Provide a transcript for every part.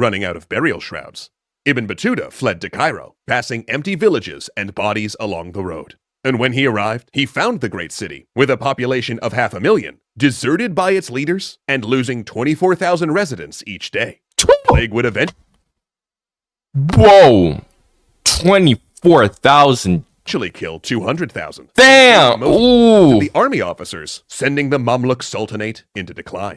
running out of burial shrouds. Ibn Battuta fled to Cairo, passing empty villages and bodies along the road. And when he arrived, he found the great city, with a population of 500,000, deserted by its leaders and losing 24,000 residents each day. Plague would eventually Whoa! 24,000. kill 200,000. Damn! Ooh! The army officers, sending the Mamluk Sultanate into decline.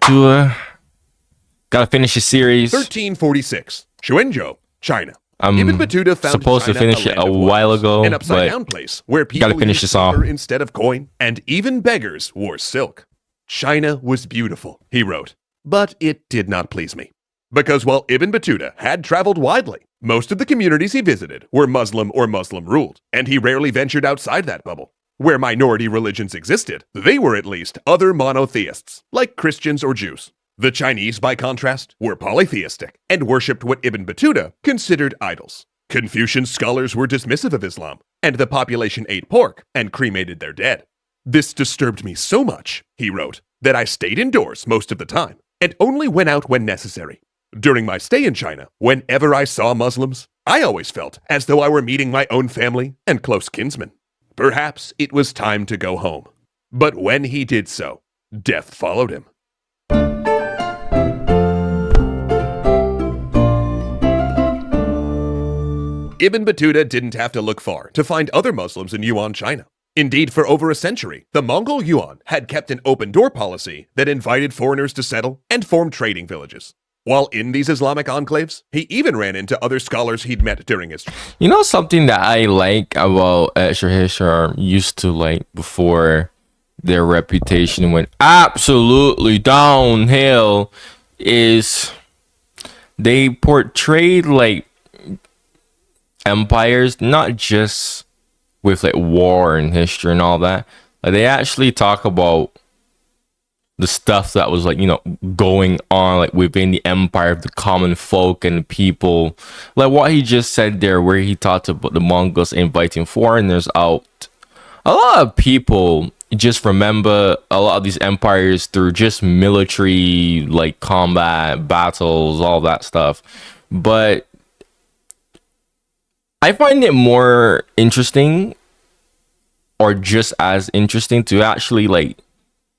Gotta finish the series. 1346, Xuanzhou, China. I'm Ibn Battuta found supposed China to finish it a while ago, an upside-down but place where people gotta finish used this off. silver instead of coin, and even beggars wore silk. China was beautiful, he wrote, but it did not please me. Because while Ibn Battuta had traveled widely, most of the communities he visited were Muslim or Muslim-ruled, and he rarely ventured outside that bubble. Where minority religions existed, they were at least other monotheists, like Christians or Jews. The Chinese, by contrast, were polytheistic and worshipped what Ibn Battuta considered idols. Confucian scholars were dismissive of Islam, and the population ate pork and cremated their dead. This disturbed me so much, he wrote, that I stayed indoors most of the time and only went out when necessary. During my stay in China, whenever I saw Muslims, I always felt as though I were meeting my own family and close kinsmen. Perhaps it was time to go home. But when he did so, death followed him. Ibn Battuta didn't have to look far to find other Muslims in Yuan, China. Indeed, for over a century, the Mongol Yuan had kept an open-door policy that invited foreigners to settle and form trading villages. While in these Islamic enclaves, he even ran into other scholars he'd met during his... You know something that I like about Hishar used to like before their reputation went absolutely downhill is they portrayed like empires not just with like war and history and all that. Like they actually talk about the stuff that was like, you know, going on like within the empire of the common folk and the people. Like what he just said there, where he talked about the Mongols inviting foreigners out. A lot of people just remember a lot of these empires through just military, like combat, battles, all that stuff. But I find it more interesting, or just as interesting, to actually like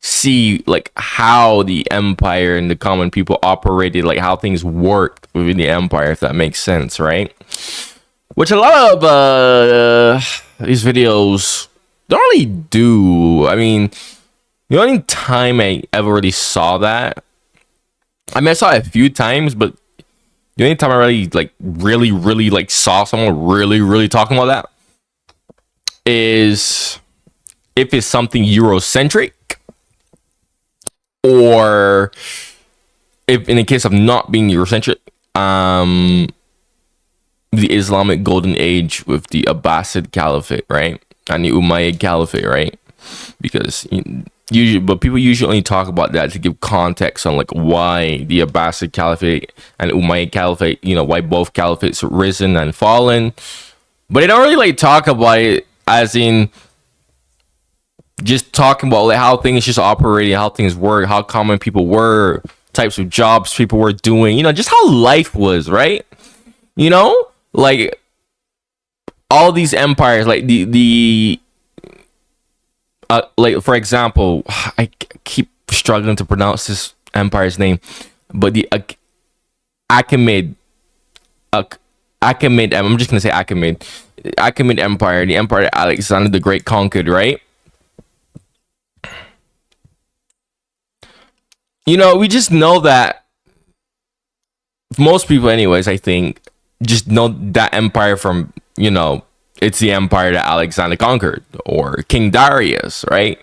see like how the empire and the common people operated, like how things worked within the empire, if that makes sense, right? Which a lot of these videos don't really do. I mean, the only time I ever really saw that, I mean, I saw it a few times, but the only time I really like saw someone really talking about that is if it's something Eurocentric, or if in the case of not being Eurocentric, the Islamic Golden Age with the Abbasid Caliphate, right? And the Umayyad Caliphate, right? Because but people usually only talk about that to give context on like why the Abbasid Caliphate and Umayyad Caliphate, you know, why both caliphates risen and fallen. But they don't really like talk about it as in just talking about like how things just operated, how things work, how common people were, types of jobs people were doing, you know, just how life was, right? You know, like all these empires, like the like for example, I keep struggling to pronounce this empire's name, but the Achaemenid, I'm just gonna say Achaemenid Empire, the empire that Alexander the Great conquered, right? You know, we just know that most people, anyways, I think, just know that empire from, you know, it's the empire that Alexander conquered, or King Darius, right?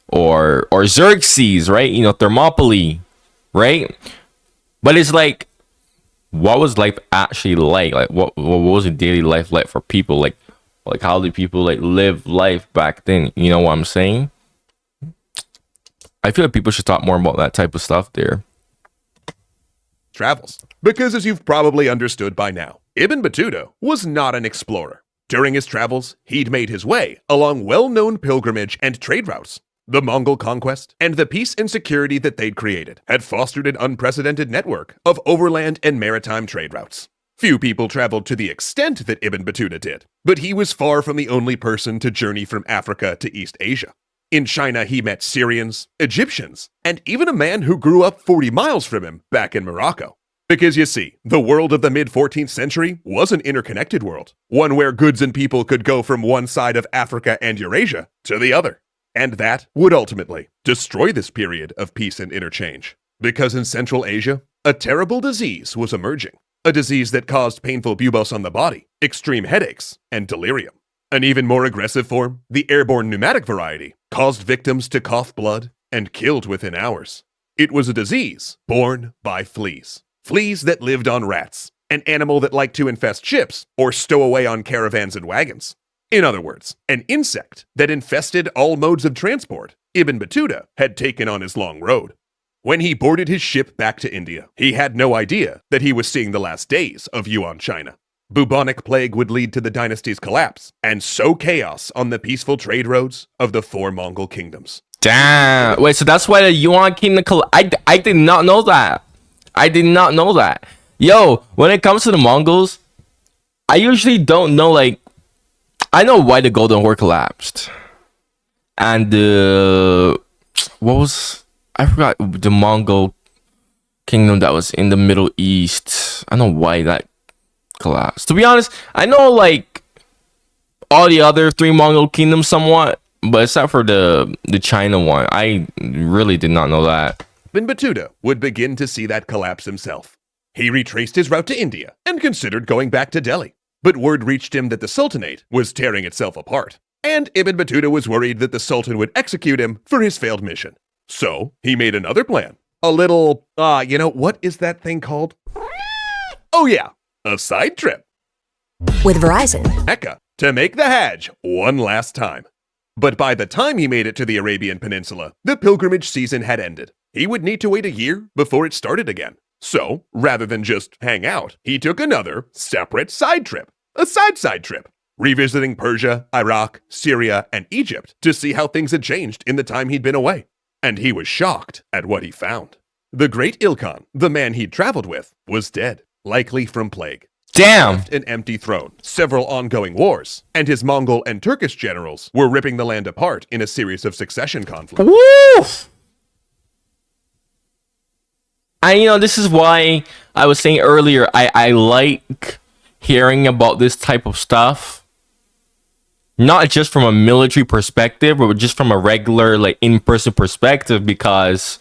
Or Xerxes, right? You know, Thermopylae, right? But it's like, what was life actually like? Like, what was the daily life like for people? Like how did people like live life back then? You know what I'm saying? I feel like people should talk more about that type of stuff there. Travels. Because as you've probably understood by now, Ibn Battuta was not an explorer. During his travels, he'd made his way along well-known pilgrimage and trade routes. The Mongol conquest and the peace and security that they'd created had fostered an unprecedented network of overland and maritime trade routes. Few people traveled to the extent that Ibn Battuta did, but he was far from the only person to journey from Africa to East Asia. In China, he met Syrians, Egyptians, and even a man who grew up 40 miles from him back in Morocco. Because you see, the world of the mid-14th century was an interconnected world, one where goods and people could go from one side of Africa and Eurasia to the other. And that would ultimately destroy this period of peace and interchange. Because in Central Asia, a terrible disease was emerging. A disease that caused painful buboes on the body, extreme headaches, and delirium. An even more aggressive form, the airborne pneumatic variety, caused victims to cough blood and killed within hours. It was a disease born by fleas. Fleas that lived on rats, an animal that liked to infest ships or stow away on caravans and wagons. In other words, an insect that infested all modes of transport Ibn Battuta had taken on his long road. When he boarded his ship back to India, he had no idea that he was seeing the last days of Yuan China. Bubonic plague would lead to the dynasty's collapse and sow chaos on the peaceful trade roads of the 4 Mongol kingdoms. Damn. Wait, so that's why the Yuan kingdom I did not know that. I did not know that. Yo, when it comes to the Mongols, I usually don't know, like, I know why the Golden War collapsed. And I forgot the Mongol kingdom that was in the Middle East. I know why that collapsed. To be honest, I know like all the other 3 Mongol kingdoms somewhat, but except for the China one, I really did not know that. Ibn Battuta would begin to see that collapse himself. He retraced his route to India and considered going back to Delhi. But word reached him that the Sultanate was tearing itself apart, and Ibn Battuta was worried that the Sultan would execute him for his failed mission. So, he made another plan. A little, what is that thing called? Oh yeah, a side trip. With Verizon, Mecca, to make the Hajj one last time. But by the time he made it to the Arabian Peninsula, the pilgrimage season had ended. He would need to wait a year before it started again. So, rather than just hang out, he took another separate side trip. A side trip. Revisiting Persia, Iraq, Syria, and Egypt to see how things had changed in the time he'd been away. And he was shocked at what he found. The great Ilkhan, the man he'd traveled with, was dead, likely from plague. Damn. An empty throne, several ongoing wars, and his Mongol and Turkish generals were ripping the land apart in a series of succession conflicts. Woo! And this is why I was saying earlier, I like hearing about this type of stuff. Not just from a military perspective, but just from a regular, like, in-person perspective, because,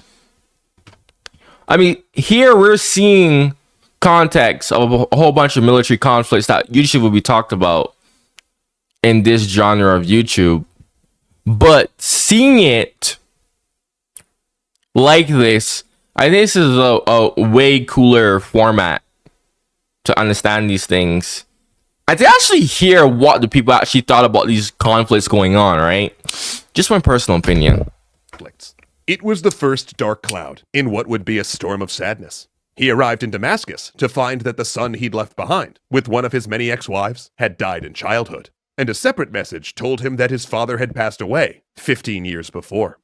here we're seeing context of a whole bunch of military conflicts that usually will be talked about in this genre of YouTube. But seeing it like this, I think this is a way cooler format to understand these things. And to actually hear what the people actually thought about these conflicts going on, right? Just my personal opinion. It was the first dark cloud in what would be a storm of sadness. He arrived in Damascus to find that the son he'd left behind, with one of his many ex-wives, had died in childhood. And a separate message told him that his father had passed away 15 years before.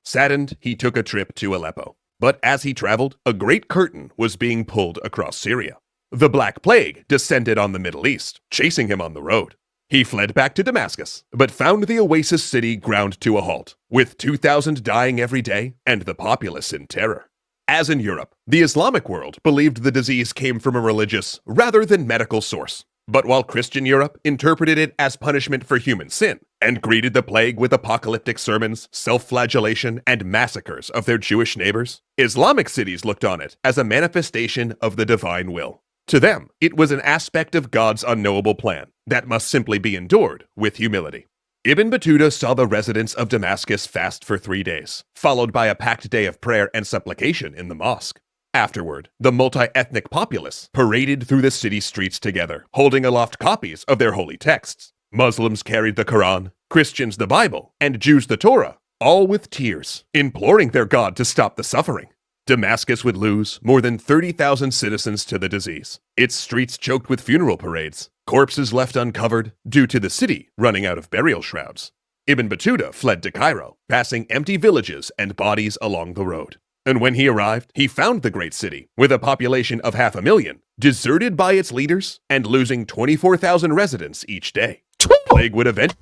Saddened, he took a trip to Aleppo. But as he traveled, a great curtain was being pulled across Syria. The Black Plague descended on the Middle East, chasing him on the road. He fled back to Damascus, but found the oasis city ground to a halt, with 2,000 dying every day and the populace in terror. As in Europe, the Islamic world believed the disease came from a religious rather than medical source. But while Christian Europe interpreted it as punishment for human sin and greeted the plague with apocalyptic sermons, self-flagellation, and massacres of their Jewish neighbors, Islamic cities looked on it as a manifestation of the divine will. To them, it was an aspect of God's unknowable plan that must simply be endured with humility. Ibn Battuta saw the residents of Damascus fast for 3 days, followed by a packed day of prayer and supplication in the mosque. Afterward, the multi-ethnic populace paraded through the city streets together, holding aloft copies of their holy texts. Muslims carried the Quran, Christians the Bible, and Jews the Torah, all with tears, imploring their God to stop the suffering. Damascus would lose more than 30,000 citizens to the disease, its streets choked with funeral parades, corpses left uncovered due to the city running out of burial shrouds. Ibn Battuta fled to Cairo, passing empty villages and bodies along the road. And when he arrived, he found the great city, with a population of 500,000, deserted by its leaders and losing 24,000 residents each day. The plague would eventually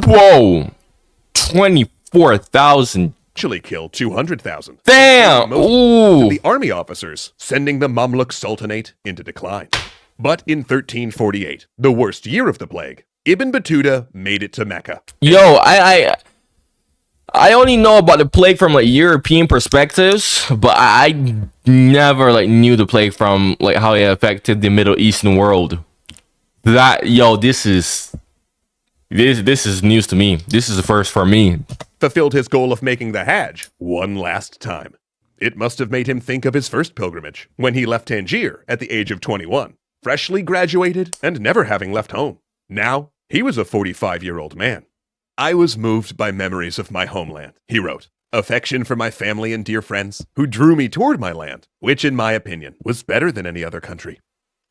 Whoa. 24,000. kill 200,000. Damn. Most Ooh. of the army officers, sending the Mamluk Sultanate into decline. But in 1348, the worst year of the plague, Ibn Battuta made it to Mecca. Yo, I only know about the plague from like European perspectives, but I never like knew the plague from like how it affected the Middle Eastern world. This is news to me. This is the first for me. Fulfilled his goal of making the Hajj one last time. It must have made him think of his first pilgrimage when he left Tangier at the age of 21, freshly graduated and never having left home. Now, he was a 45-year-old man. I was moved by memories of my homeland, he wrote. Affection for my family and dear friends who drew me toward my land, which in my opinion was better than any other country.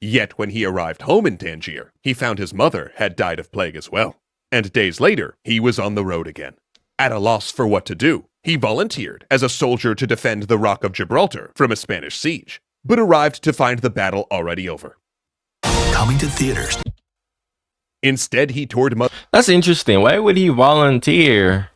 Yet when he arrived home in Tangier, he found his mother had died of plague as well. And days later, he was on the road again. At a loss for what to do, he volunteered as a soldier to defend the Rock of Gibraltar from a Spanish siege, but arrived to find the battle already over. Coming to theaters. Instead, he toured That's interesting. Why would he volunteer?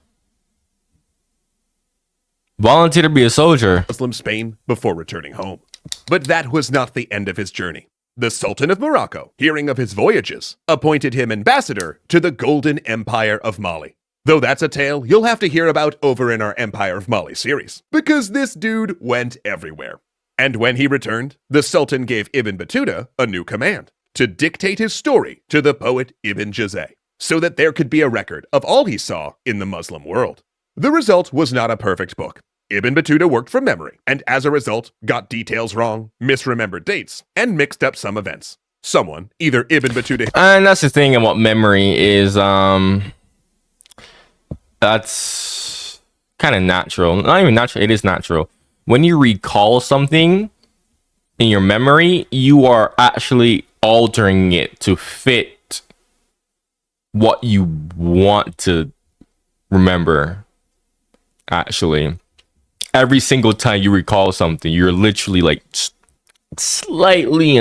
Volunteer to be a soldier. Muslim Spain before returning home. But that was not the end of his journey. The Sultan of Morocco, hearing of his voyages, appointed him ambassador to the Golden Empire of Mali. Though that's a tale you'll have to hear about over in our Empire of Mali series, because this dude went everywhere. And when he returned, the Sultan gave Ibn Battuta a new command: to dictate his story to the poet Ibn Jazay, so that there could be a record of all he saw in the Muslim world. The result was not a perfect book. Ibn Battuta worked from memory, and as a result, got details wrong, misremembered dates, and mixed up some events. Someone, either Ibn Battuta... And that's the thing about memory is, that's kind of natural. Not even natural, it is natural. When you recall something in your memory, you are actually altering it to fit what you want to remember. Actually, every single time you recall something, you're literally like slightly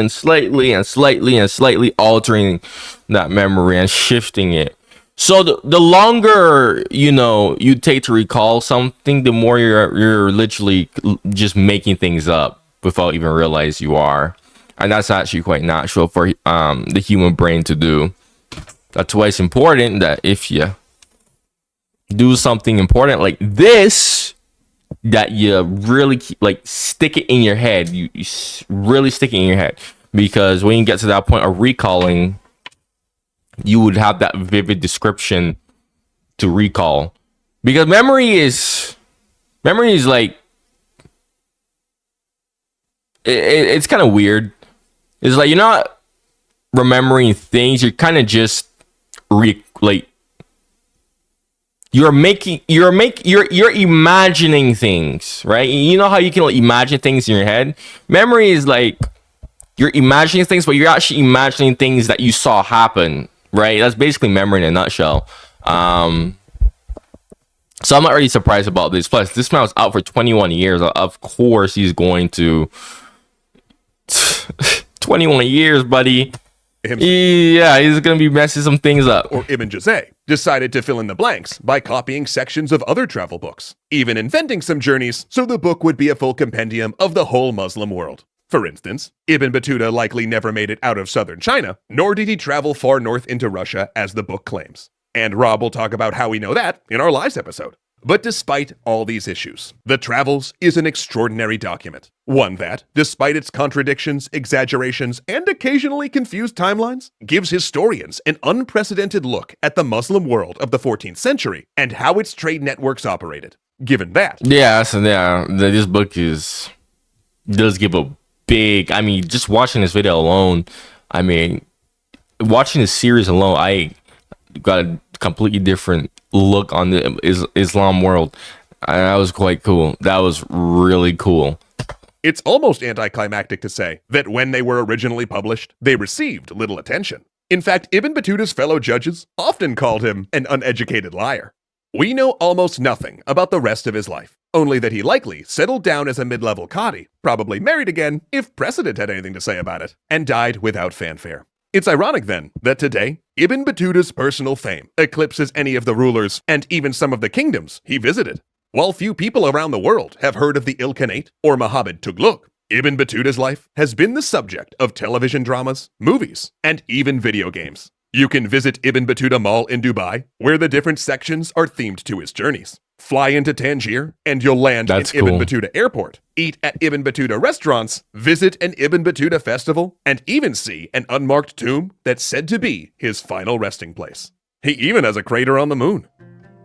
altering that memory and shifting it. So the longer you take to recall something, the more you're literally just making things up without even realize you are. And that's actually quite natural for the human brain to do. That's why it's important that if you do something important like this, that you really stick it in your head. You really stick it in your head, because when you get to that point of recalling, you would have that vivid description to recall. Because memory is like, it's kind of weird. It's like you're not remembering things, you're kind of just you're imagining things, right? You know how you can imagine things in your head? Memory is like you're imagining things, but you're actually imagining things that you saw happen, right? That's basically memory in a nutshell. So I'm not really surprised about this. Plus, this man was out for 21 years. Of course, he's going to 21 years, buddy. Yeah, he's gonna be messing some things up. Or Ibn Jazay decided to fill in the blanks by copying sections of other travel books, even inventing some journeys so the book would be a full compendium of the whole Muslim world. For instance, Ibn Battuta likely never made it out of southern China, nor did he travel far north into Russia as the book claims. And Rob will talk about how we know that in our Lies episode. But despite all these issues, The Travels is an extraordinary document. One that, despite its contradictions, exaggerations, and occasionally confused timelines, gives historians an unprecedented look at the Muslim world of the 14th century and how its trade networks operated. Given that... This book does give a big... just watching this video alone, watching this series alone, I got a completely different look on the Islam world. That was quite cool. That was really cool. It's almost anticlimactic to say that when they were originally published, they received little attention. In fact, Ibn Battuta's fellow judges often called him an uneducated liar. We know almost nothing about the rest of his life, only that he likely settled down as a mid-level Qadi, probably married again if precedent had anything to say about it, and died without fanfare. It's ironic, then, that today, Ibn Battuta's personal fame eclipses any of the rulers and even some of the kingdoms he visited. While few people around the world have heard of the Ilkhanate or Mohammed Tughlaq, Ibn Battuta's life has been the subject of television dramas, movies, and even video games. You can visit Ibn Battuta Mall in Dubai, where the different sections are themed to his journeys. Fly into Tangier, and you'll land in Ibn Battuta Airport. Eat at Ibn Battuta restaurants, visit an Ibn Battuta festival, and even see an unmarked tomb that's said to be his final resting place. He even has a crater on the moon.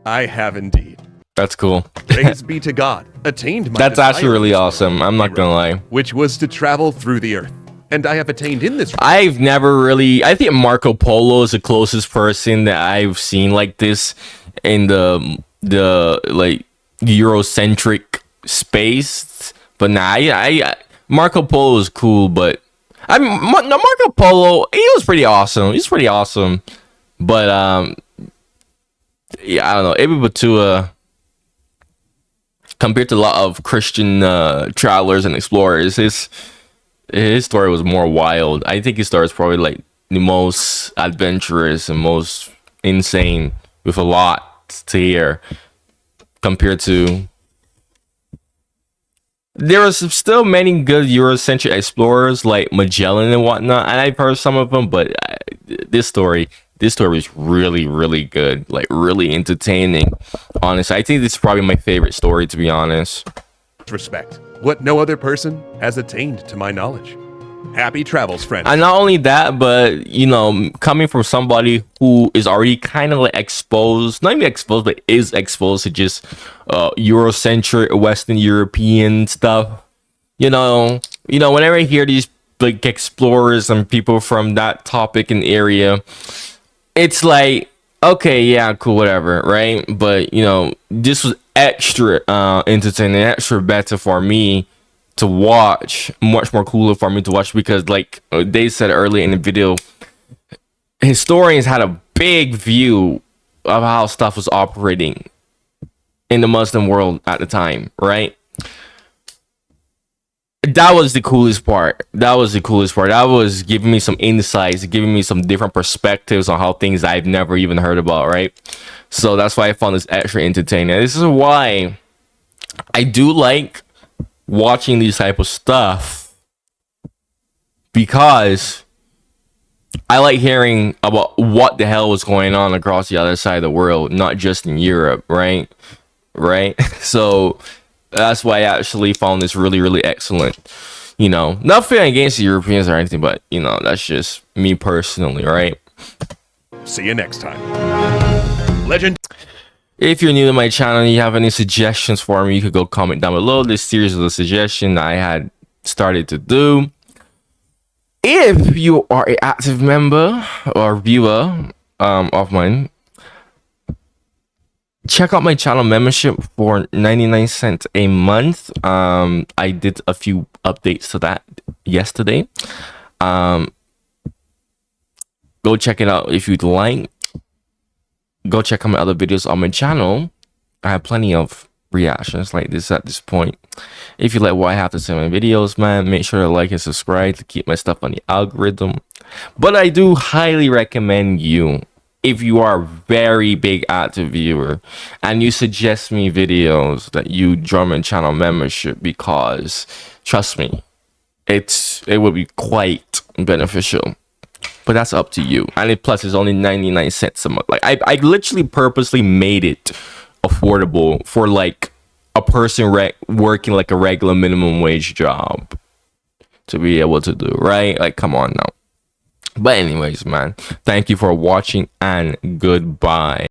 I have indeed. That's cool. Praise be to God, attained my That's actually desire really in this awesome. world, I'm not gonna lie. which was to travel through the earth. And I have attained in this. I've never really. I think Marco Polo is the closest person that I've seen like this in the like Eurocentric space. But nah, I Marco Polo is cool, but Marco Polo, he was pretty awesome. He's pretty awesome, but yeah, I don't know. Ibn Battuta, compared to a lot of Christian travelers and explorers, his story was more wild. I think his story is probably like the most adventurous and most insane, with a lot to hear, compared to. There was still many good Eurocentric explorers like Magellan and whatnot, and I've heard some of them, but this story is really, really good, like really entertaining. Honestly, I think this is probably my favorite story, to be honest. Respect what no other person has attained to my knowledge. Happy travels, friend. And not only that, but you know, coming from somebody who is already kind of like exposed, not even exposed, but is exposed to just Eurocentric Western European stuff. You know, whenever I hear these like explorers and people from that topic and area, it's like, okay, yeah, cool, whatever, right? But you know, this was extra entertaining, extra better for me to watch, much more cooler for me to watch, because like they said earlier in the video, historians had a big view of how stuff was operating in the Muslim world at the time, right? That was the coolest part. That was giving me some insights, giving me some different perspectives on how things I've never even heard about, right? So that's why I found this extra entertaining. This is why I do like watching these type of stuff, because I like hearing about what the hell was going on across the other side of the world, not just in Europe, right? So that's why I actually found this really, really excellent. You know, nothing against the Europeans or anything, but you know, that's just me personally, right? See you next time. Legend. If you're new to my channel and you have any suggestions for me, you could go comment down below. This series of the suggestion I had started to do. If you are an active member or viewer of mine, check out my channel membership for 99 cents a month. I did a few updates to that yesterday. Go check it out if you'd like. Go check out my other videos on my channel. I have plenty of reactions like this at this point. If you like what I have to say in my videos, man, make sure to like and subscribe to keep my stuff on the algorithm. But I do highly recommend you, if you are a very big active viewer and you suggest me videos, that you join my channel membership, because trust me, it would be quite beneficial. But that's up to you. And plus it's only 99 cents a month. Like I literally purposely made it affordable for like a person working like a regular minimum wage job to be able to do, right? Like, come on now. But anyways, man, thank you for watching and goodbye.